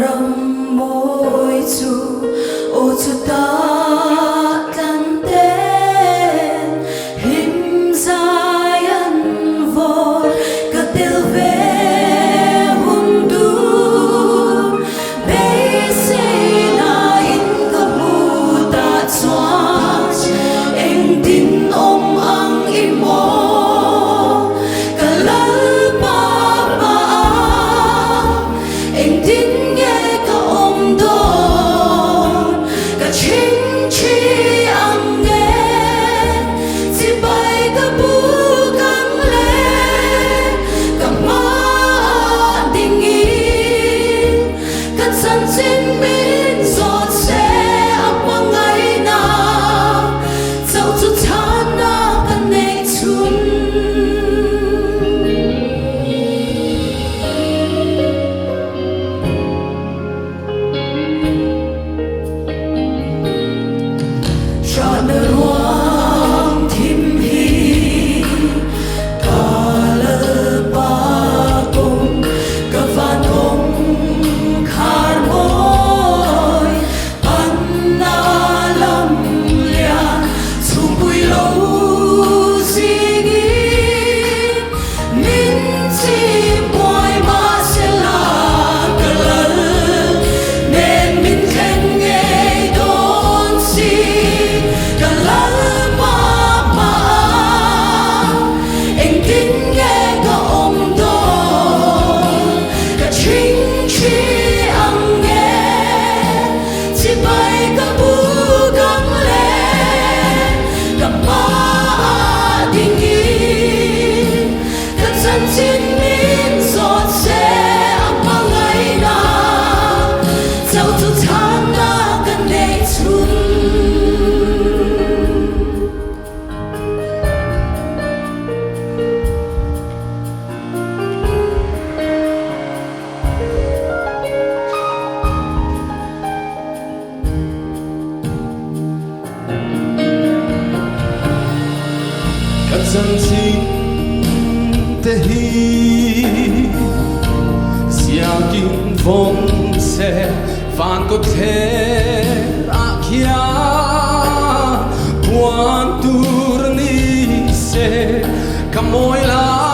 râm môi dù ô dù ta tan tên him dài ăn vội cả tiêu về hôn đu bê xê na in cả mù ta xoa em tin ôm ăn im mô cả lỡ ba ba em tin nghe cả ôm đồn cả chính chi ăn nghe chỉ bay cả bu căng lên cả má tình yêu cả chân xin bên giọt sẽ ấp bằng ngày nào dẫu chút thán na cần nệ chun trọn đời hoang thìm hi cả lỡ ba cùng cả van ông khát môi ăn na lâm lian chung bụi lâu gì min chi boy ma sẽ là cả lỡ nên min khen nghe đón si cả lỡ ma em tin nghe cả ôm đồn cả chính chi ăn nghe chỉ bay cả bu căng lên cả má tình yêu cả chân xin min giọt sẽ ấp bằng ngày nào dẫu chút thán na cần để chun cả chân chính te hi sia kim phong se van có thể akia quan tur ni se kamoy la